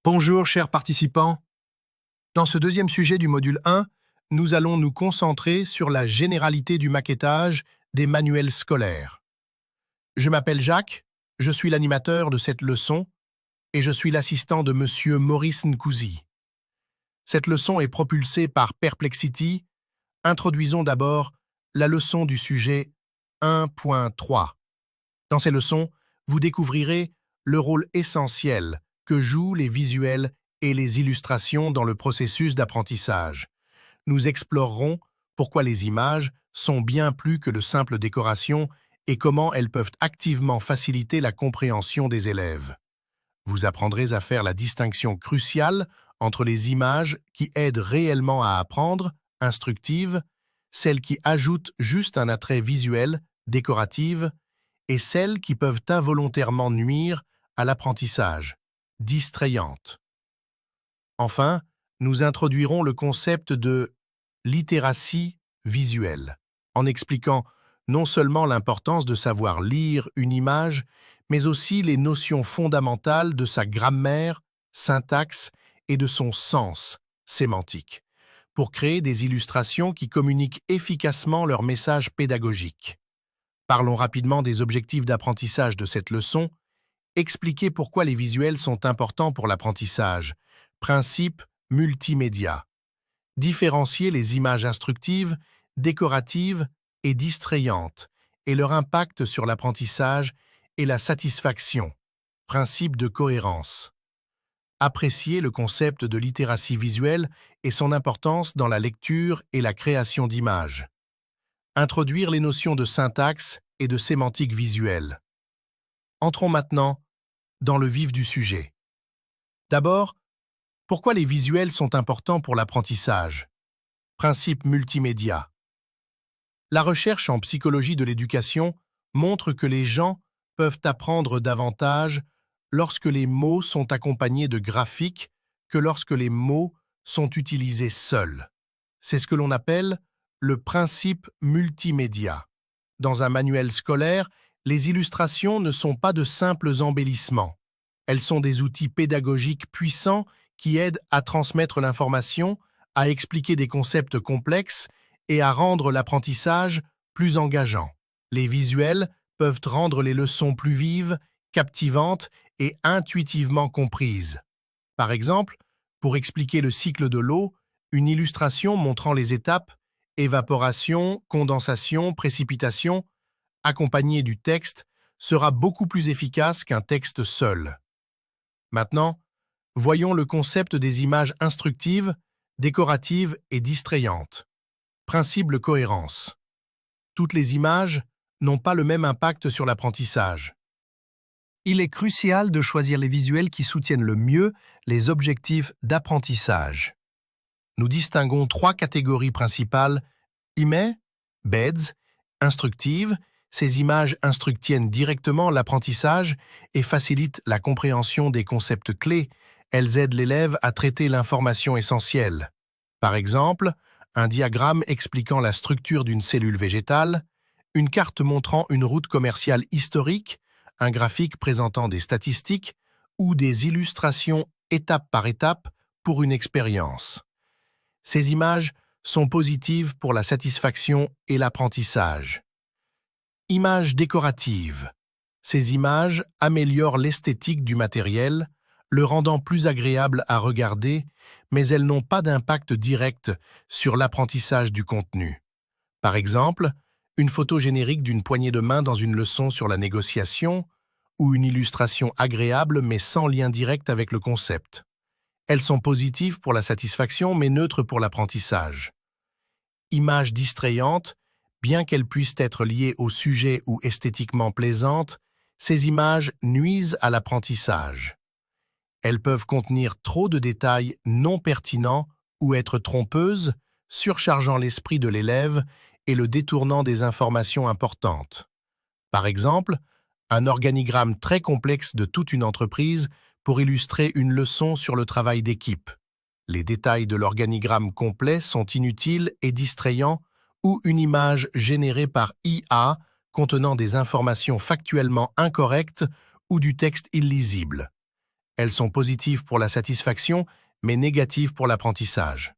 Bonjour, chers participants. Dans ce deuxième sujet du module 1, nous allons nous concentrer sur la généralité du maquettage des manuels scolaires. Je m'appelle Jacques, je suis l'animateur de cette leçon et je suis l'assistant de Monsieur Maurice Nkouzi. Cette leçon est propulsée par Perplexity. Introduisons d'abord la leçon du sujet 1.3. Dans ces leçons, vous découvrirez le rôle essentiel que jouent les visuels et les illustrations dans le processus d'apprentissage. Nous explorerons pourquoi les images sont bien plus que de simples décorations et comment elles peuvent activement faciliter la compréhension des élèves. Vous apprendrez à faire la distinction cruciale entre les images qui aident réellement à apprendre, instructives, celles qui ajoutent juste un attrait visuel, décorative, et celles qui peuvent involontairement nuire à l'apprentissage, distrayantes. Enfin, nous introduirons le concept de littératie visuelle, en expliquant non seulement l'importance de savoir lire une image, mais aussi les notions fondamentales de sa grammaire, syntaxe et de son sens sémantique, pour créer des illustrations qui communiquent efficacement leur message pédagogique. Parlons rapidement des objectifs d'apprentissage de cette leçon. Expliquer pourquoi les visuels sont importants pour l'apprentissage. Principe multimédia. Différencier les images instructives, décoratives et distrayantes et leur impact sur l'apprentissage et la satisfaction. Principe de cohérence. Apprécier le concept de littératie visuelle et son importance dans la lecture et la création d'images. Introduire les notions de syntaxe et de sémantique visuelle. Entrons maintenant dans le vif du sujet. D'abord, pourquoi les visuels sont importants pour l'apprentissage? Principe multimédia. La recherche en psychologie de l'éducation montre que les gens peuvent apprendre davantage lorsque les mots sont accompagnés de graphiques que lorsque les mots sont utilisés seuls. C'est ce que l'on appelle le principe multimédia. Dans un manuel scolaire, les illustrations ne sont pas de simples embellissements. Elles sont des outils pédagogiques puissants qui aident à transmettre l'information, à expliquer des concepts complexes et à rendre l'apprentissage plus engageant. Les visuels peuvent rendre les leçons plus vives, captivantes et intuitivement comprises. Par exemple, pour expliquer le cycle de l'eau, une illustration montrant les étapes évaporation, condensation, précipitation, accompagnée du texte, sera beaucoup plus efficace qu'un texte seul. Maintenant, voyons le concept des images instructives, décoratives et distrayantes. Principe de cohérence. Toutes les images n'ont pas le même impact sur l'apprentissage. Il est crucial de choisir les visuels qui soutiennent le mieux les objectifs d'apprentissage. Nous distinguons 3 catégories principales: images, beds, instructives. Ces images instructiennent directement l'apprentissage et facilitent la compréhension des concepts clés. Elles aident l'élève à traiter l'information essentielle. Par exemple, un diagramme expliquant la structure d'une cellule végétale, une carte montrant une route commerciale historique, un graphique présentant des statistiques ou des illustrations étape par étape pour une expérience. Ces images sont positives pour la satisfaction et l'apprentissage. Images décoratives. Ces images améliorent l'esthétique du matériel, le rendant plus agréable à regarder, mais elles n'ont pas d'impact direct sur l'apprentissage du contenu. Par exemple, une photo générique d'une poignée de main dans une leçon sur la négociation ou une illustration agréable mais sans lien direct avec le concept. Elles sont positives pour la satisfaction mais neutres pour l'apprentissage. Images distrayantes, bien qu'elles puissent être liées au sujet ou esthétiquement plaisantes, ces images nuisent à l'apprentissage. Elles peuvent contenir trop de détails non pertinents ou être trompeuses, surchargeant l'esprit de l'élève et le détournant des informations importantes. Par exemple, un organigramme très complexe de toute une entreprise pour illustrer une leçon sur le travail d'équipe. Les détails de l'organigramme complet sont inutiles et distrayants, ou une image générée par IA contenant des informations factuellement incorrectes ou du texte illisible. Elles sont positives pour la satisfaction, mais négatives pour l'apprentissage.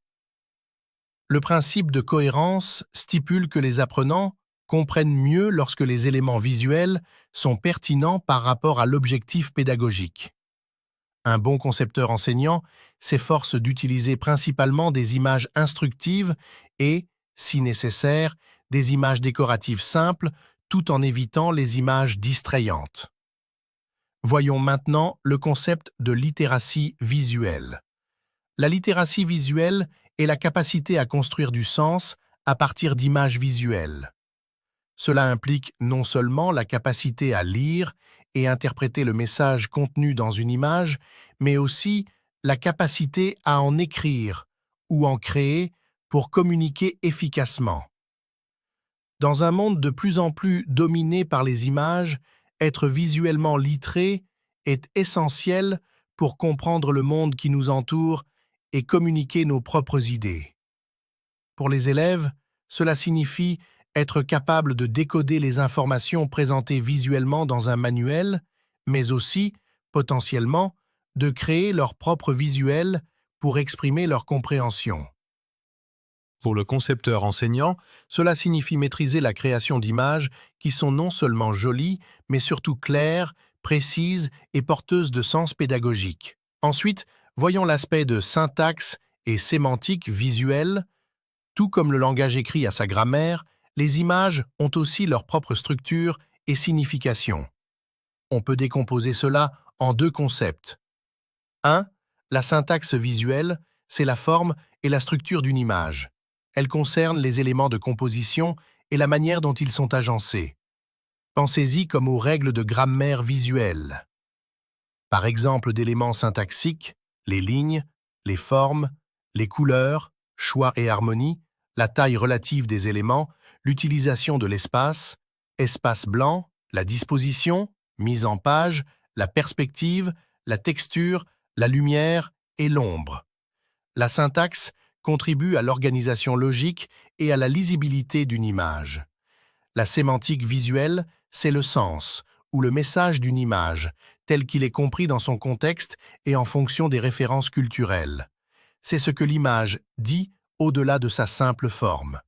Le principe de cohérence stipule que les apprenants comprennent mieux lorsque les éléments visuels sont pertinents par rapport à l'objectif pédagogique. Un bon concepteur enseignant s'efforce d'utiliser principalement des images instructives et, si nécessaire, des images décoratives simples, tout en évitant les images distrayantes. Voyons maintenant le concept de littératie visuelle. La littératie visuelle est la capacité à construire du sens à partir d'images visuelles. Cela implique non seulement la capacité à lire et interpréter le message contenu dans une image, mais aussi la capacité à en écrire ou en créer pour communiquer efficacement. Dans un monde de plus en plus dominé par les images, être visuellement lettré est essentiel pour comprendre le monde qui nous entoure et communiquer nos propres idées. Pour les élèves, cela signifie être capable de décoder les informations présentées visuellement dans un manuel, mais aussi, potentiellement, de créer leur propre visuel pour exprimer leur compréhension. Pour le concepteur enseignant, cela signifie maîtriser la création d'images qui sont non seulement jolies, mais surtout claires, précises et porteuses de sens pédagogique. Ensuite, voyons l'aspect de syntaxe et sémantique visuelle. Tout comme le langage écrit a sa grammaire, les images ont aussi leur propre structure et signification. On peut décomposer cela en deux concepts. 1. La syntaxe visuelle, c'est la forme et la structure d'une image. Elle concerne les éléments de composition et la manière dont ils sont agencés. Pensez-y comme aux règles de grammaire visuelle. Par exemple d'éléments syntaxiques, les lignes, les formes, les couleurs, choix et harmonie, la taille relative des éléments, l'utilisation de l'espace, espace blanc, la disposition, mise en page, la perspective, la texture, la lumière et l'ombre. La syntaxe contribue à l'organisation logique et à la lisibilité d'une image. La sémantique visuelle, c'est le sens ou le message d'une image, tel qu'il est compris dans son contexte et en fonction des références culturelles. C'est ce que l'image dit au-delà de sa simple forme.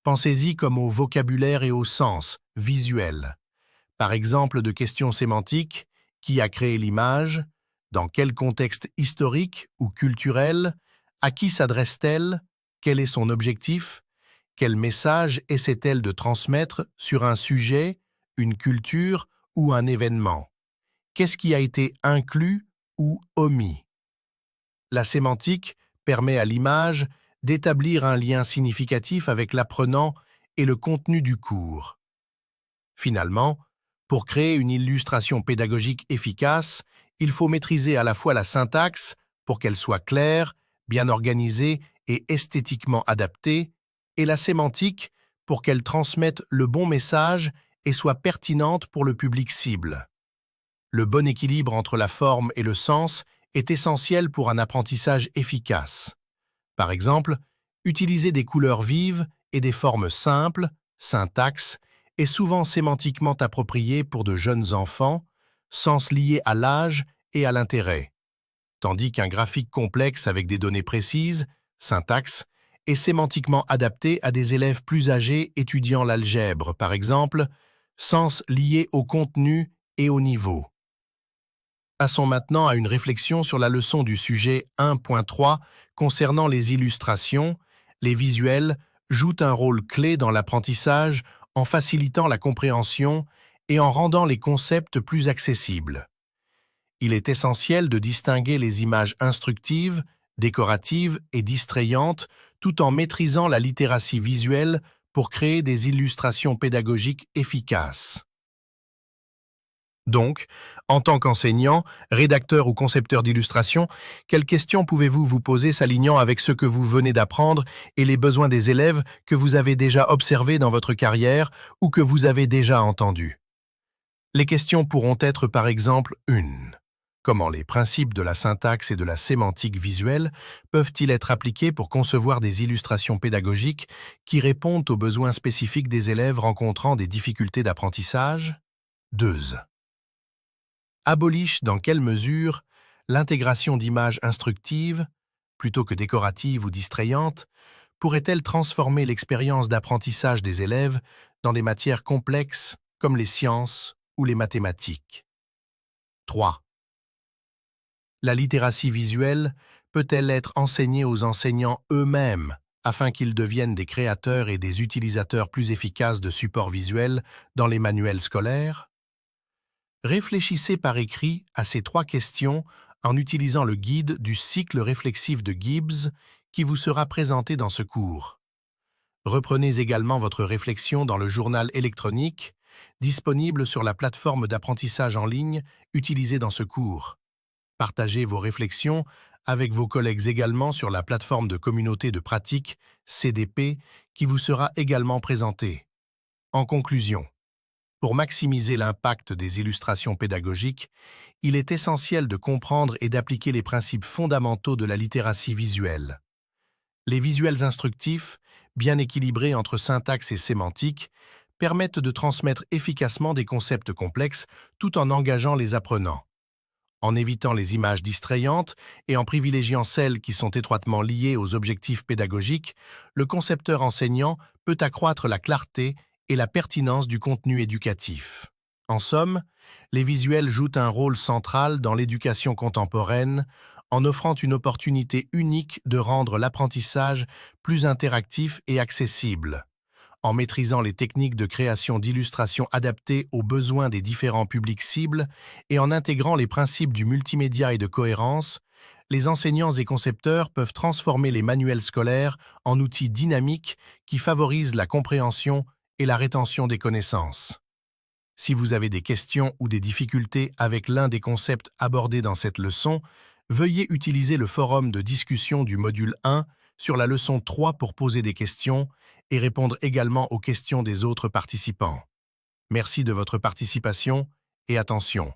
Pensez-y comme au vocabulaire et au sens visuel. Par exemple de questions sémantiques, qui a créé l'image? Dans quel contexte historique ou culturel? À qui s'adresse-t-elle? Quel est son objectif? Quel message essaie-t-elle de transmettre sur un sujet, une culture ou un événement? Qu'est-ce qui a été inclus ou omis? La sémantique permet à l'image d'établir un lien significatif avec l'apprenant et le contenu du cours. Finalement, pour créer une illustration pédagogique efficace, il faut maîtriser à la fois la syntaxe pour qu'elle soit claire, bien organisée et esthétiquement adaptée, et la sémantique pour qu'elle transmette le bon message et soit pertinente pour le public cible. Le bon équilibre entre la forme et le sens est essentiel pour un apprentissage efficace. Par exemple, utiliser des couleurs vives et des formes simples, syntaxe, est souvent sémantiquement approprié pour de jeunes enfants, sens lié à l'âge et à l'intérêt, tandis qu'un graphique complexe avec des données précises, syntaxe, est sémantiquement adapté à des élèves plus âgés étudiant l'algèbre, par exemple, sens lié au contenu et au niveau. Passons maintenant à une réflexion sur la leçon du sujet 1.3 concernant les illustrations. Les visuels jouent un rôle clé dans l'apprentissage en facilitant la compréhension et en rendant les concepts plus accessibles. Il est essentiel de distinguer les images instructives, décoratives et distrayantes tout en maîtrisant la littératie visuelle pour créer des illustrations pédagogiques efficaces. Donc, en tant qu'enseignant, rédacteur ou concepteur d'illustrations, quelles questions pouvez-vous vous poser s'alignant avec ce que vous venez d'apprendre et les besoins des élèves que vous avez déjà observés dans votre carrière ou que vous avez déjà entendus? Les questions pourront être par exemple 1. Comment les principes de la syntaxe et de la sémantique visuelle peuvent-ils être appliqués pour concevoir des illustrations pédagogiques qui répondent aux besoins spécifiques des élèves rencontrant des difficultés d'apprentissage? 2. Abolish dans quelle mesure L'intégration d'images instructives, plutôt que décoratives ou distrayantes, pourrait-elle transformer l'expérience d'apprentissage des élèves dans des matières complexes comme les sciences ou les mathématiques? 3. La littératie visuelle peut-elle être enseignée aux enseignants eux-mêmes afin qu'ils deviennent des créateurs et des utilisateurs plus efficaces de supports visuels dans les manuels scolaires? Réfléchissez par écrit à ces 3 questions en utilisant le guide du cycle réflexif de Gibbs qui vous sera présenté dans ce cours. Reprenez également votre réflexion dans le journal électronique disponible sur la plateforme d'apprentissage en ligne utilisée dans ce cours. Partagez vos réflexions avec vos collègues également sur la plateforme de communauté de pratique CDP qui vous sera également présentée. En conclusion, pour maximiser l'impact des illustrations pédagogiques, il est essentiel de comprendre et d'appliquer les principes fondamentaux de la littératie visuelle. Les visuels instructifs, bien équilibrés entre syntaxe et sémantique, permettent de transmettre efficacement des concepts complexes tout en engageant les apprenants. En évitant les images distrayantes et en privilégiant celles qui sont étroitement liées aux objectifs pédagogiques, le concepteur enseignant peut accroître la clarté et la pertinence du contenu éducatif. En somme, les visuels jouent un rôle central dans l'éducation contemporaine en offrant une opportunité unique de rendre l'apprentissage plus interactif et accessible. En maîtrisant les techniques de création d'illustrations adaptées aux besoins des différents publics cibles et en intégrant les principes du multimédia et de cohérence, les enseignants et concepteurs peuvent transformer les manuels scolaires en outils dynamiques qui favorisent la compréhension et la rétention des connaissances. Si vous avez des questions ou des difficultés avec l'un des concepts abordés dans cette leçon, veuillez utiliser le forum de discussion du module 1 sur la leçon 3 pour poser des questions et répondre également aux questions des autres participants. Merci de votre participation et attention.